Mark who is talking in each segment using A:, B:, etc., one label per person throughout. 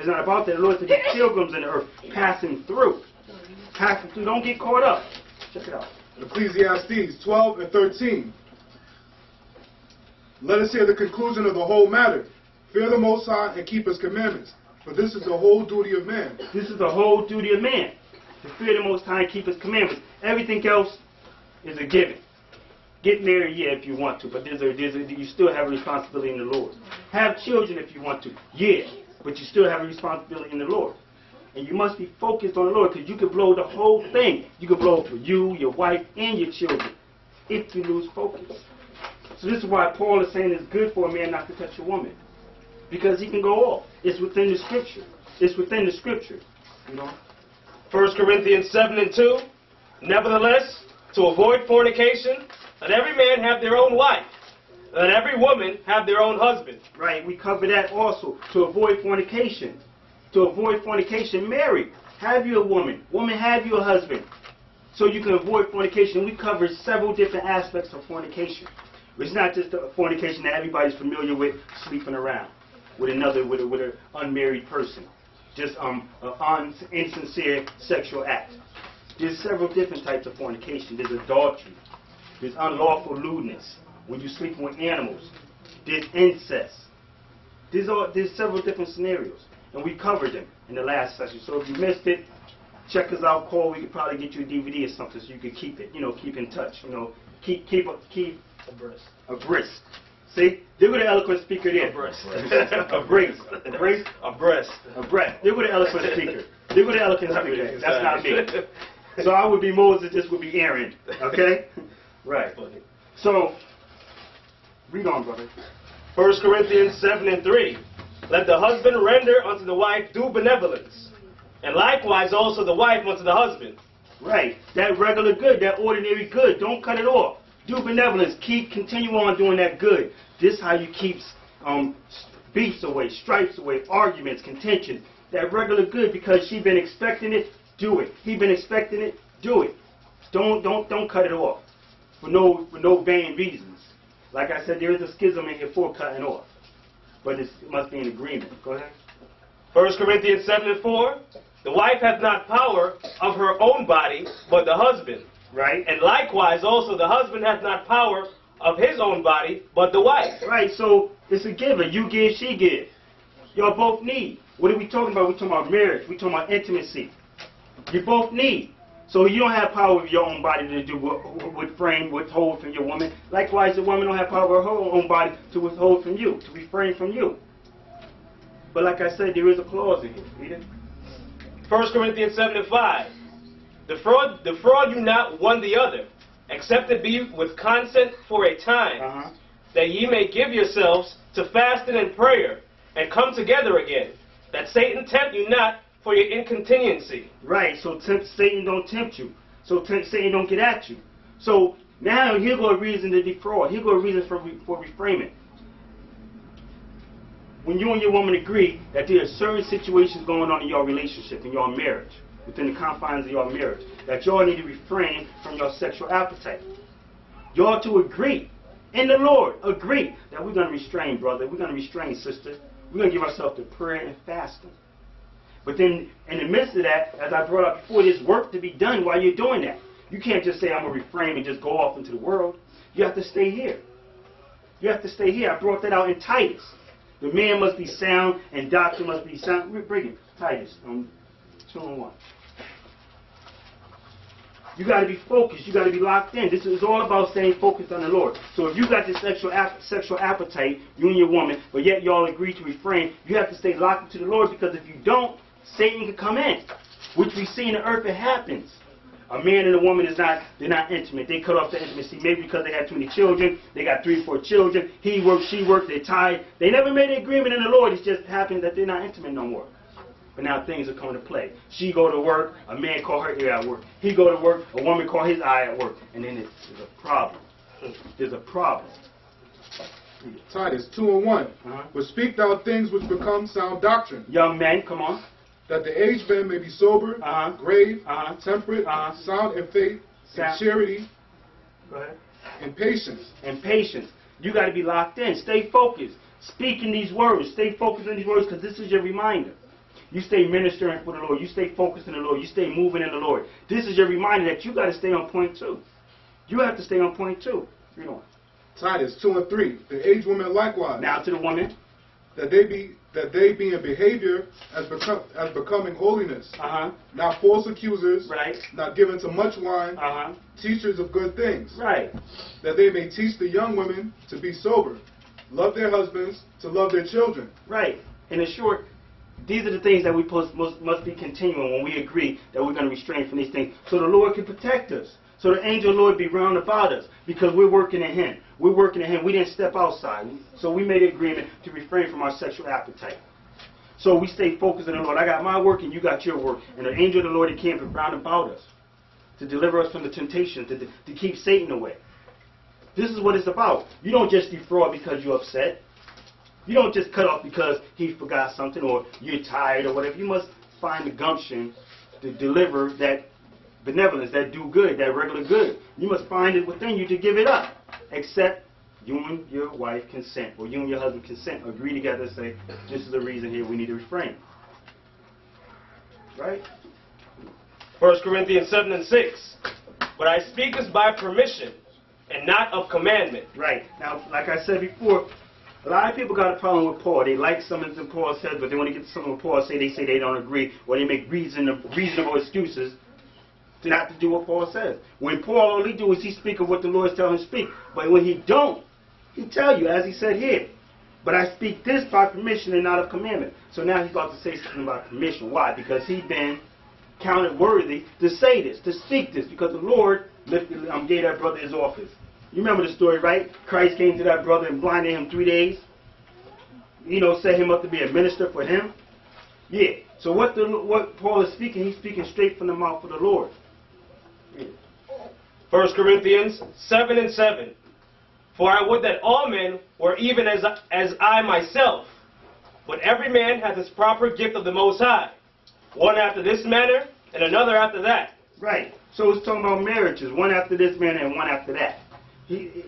A: It's not about that. The Lord said the pilgrims in the earth, passing through. Passing through. Don't get caught up. Check it out.
B: Ecclesiastes 12 and 13. Let us hear the conclusion of the whole matter. Fear the Most High and keep His commandments, for this is the whole duty of man.
A: This is the whole duty of man, to fear the Most High and keep His commandments. Everything else is a given. Get married, yeah, if you want to, but you still have a responsibility in the Lord. Have children if you want to, yeah, but you still have a responsibility in the Lord. And you must be focused on the Lord, because you can blow the whole thing. You can blow it for you, your wife, and your children if you lose focus. So this is why Paul is saying it's good for a man not to touch a woman, because he can go off. It's within the Scripture. It's within the Scripture. You know?
C: 1 Corinthians 7 and 2. Nevertheless, to avoid fornication, let every man have their own wife. Let every woman have their own husband.
A: Right, we cover that also. To avoid fornication. To avoid fornication, marry. Have you a woman. Woman, have you a husband. So you can avoid fornication. We cover several different aspects of fornication. It's not just the fornication that everybody's familiar with, sleeping around with an unmarried person. Just an insincere sexual act. There's several different types of fornication. There's adultery. There's unlawful lewdness. When you're sleeping with animals. There's incest. There's several different scenarios. And we covered them in the last session. So if you missed it, check us out, call. We could probably get you a DVD or something so you could keep it, keep in touch. Keep abreast. See? There go the eloquent speaker there. Abreast. Abreast. Abreast.
C: Abreast.
A: Abreast. There go the eloquent speaker. There go the eloquent speaker there. That's not me. So I would be Moses, this would be Aaron. Okay? Right. So, read on, brother.
C: 1 Corinthians 7 and 3. Let the husband render unto the wife due benevolence, and likewise also the wife unto the husband.
A: Right. That regular good, that ordinary good, don't cut it off. Do benevolence. Continue on doing that good. This is how you keep beefs away, stripes away, arguments, contention. That regular good, because she been expecting it, do it. He been expecting it, do it. Don't cut it off for no vain reasons. Like I said, there is a schism in here for cutting off, but it must be an agreement. Go ahead.
C: 1 Corinthians 7 and 4. The wife hath not power of her own body, but the husband.
A: Right.
C: And likewise also the husband hath not power of his own body, but the wife.
A: Right, so it's a giver. You give, she give. Y'all both need. What are we talking about? We're talking about marriage. We're talking about intimacy. You both need. So you don't have power of your own body to do withhold from your woman. Likewise, the woman don't have power of her own body to withhold from you, to refrain from you. But like I said, there is a clause in here. Read it.
C: 1 Corinthians 7 and 5. Defraud you not one the other, except it be with consent for a time, that ye may give yourselves to fasting and prayer, and come together again, that Satan tempt you not for your incontinency. Right, so Satan don't tempt you. So Satan don't get at you. So now here go a reason to defraud. Here go a reason for reframing. When you and your woman agree that there are certain situations going on in your relationship, in your marriage, within the confines of your marriage, that y'all need to refrain from your sexual appetite. Y'all to agree, in the Lord, agree that we're going to restrain, brother. We're going to restrain, sister. We're going to give ourselves to prayer and fasting. But then, in the midst of that, as I brought up before, there's work to be done while you're doing that. You can't just say, I'm going to refrain and just go off into the world. You have to stay here. You have to stay here. I brought that out in Titus. The man must be sound and doctrine must be sound. Bring it, Titus, 2:1. You got to be focused. You got to be locked in. This is all about staying focused on the Lord. So if you got this sexual appetite, you and your woman, but yet y'all agree to refrain, you have to stay locked into the Lord, because if you don't, Satan can come in, which we see in the earth. It happens. A man and a woman they're not intimate. They cut off the intimacy, maybe because they had too many children. They got 3 or 4 children. He worked, she worked, they're tied. They never made an agreement in the Lord. It's just happened that they're not intimate no more. But now things are coming to play. She go to work, a man call her ear at work. He go to work, a woman call his eye at work. And then there's a problem. There's a problem.
B: Titus 2:1. But speak thou things which become sound doctrine.
A: Young men, come on.
B: That the aged men may be sober, grave, temperate, sound in faith, in charity,
A: go ahead,
B: and patience.
A: And patience. You got to be locked in. Stay focused. Speaking these words. Stay focused on these words, because this is your reminder.
C: You stay ministering for the Lord. You stay focused in the Lord. You stay moving in the Lord. This is your reminder that you got to stay on point too. You have to stay on point too. Read on.
B: Titus 2 and 3. The aged women likewise.
C: Now to the woman.
B: That they be in behavior as becoming holiness. Not false accusers.
C: Right.
B: Not given to much wine. Teachers of good things.
C: Right.
B: That they may teach the young women to be sober. Love their husbands, to love their children.
C: Right. In short, these are the things that we must be continuing when we agree that we're going to restrain from these things, so the Lord can protect us. So the angel of the Lord be round about us, because we're working in Him. We're working in Him. We didn't step outside. So we made an agreement to refrain from our sexual appetite. So we stay focused on the Lord. I got my work and you got your work. And the angel of the Lord encamp round about us to deliver us from the temptation, to keep Satan away. This is what it's about. You don't just defraud because you're upset. You don't just cut off because he forgot something or you're tired or whatever. You must find the gumption to deliver that benevolence, that do good, that regular good. You must find it within you to give it up. Except you and your wife consent, or you and your husband consent, agree together and say, this is the reason here we need to refrain. Right?
D: 1 Corinthians 7 and 6. But I speak this by permission and not of commandment.
C: Right. Now, like I said before, a lot of people got a problem with Paul. They like some of the things Paul says, but then when they get to something Paul say they don't agree, or they make reasonable excuses to not to do what Paul says. When Paul only do is he speak of what the Lord is telling him to speak. But when he don't, he tell you, as he said here, but I speak this by permission and not of commandment. So now he's about to say something about permission. Why? Because he been counted worthy to say this, to speak this, because the Lord gave that brother his office. You remember the story, right? Christ came to that brother and blinded him 3 days. Set him up to be a minister for him. Yeah. So what Paul is speaking, he's speaking straight from the mouth of the Lord. Yeah.
D: 1 Corinthians 7 and 7. For I would that all men were even as I myself, but every man hath his proper gift of the Most High, one after this manner, and another after that.
C: Right. So it's talking about marriages, one after this manner and one after that. He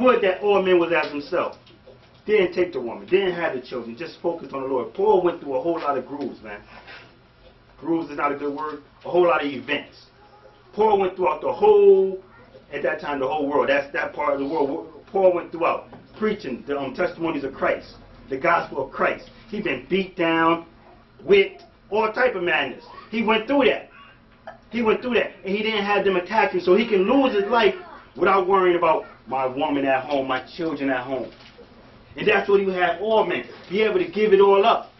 C: would that all men was as himself. Didn't take the woman, didn't have the children, just focused on the Lord. Paul went through a whole lot of grooves, man. Grooves is not a good word. A whole lot of events. Paul went throughout the whole, at that time, the whole world. That's that part of the world. Paul went throughout, preaching the testimonies of Christ, the gospel of Christ. He been beat down, whipped, all type of madness. He went through that. He went through that, and he didn't have them attack him, so he can lose his life without worrying about my woman at home, my children at home. And that's what he would have all men. Be able to give it all up.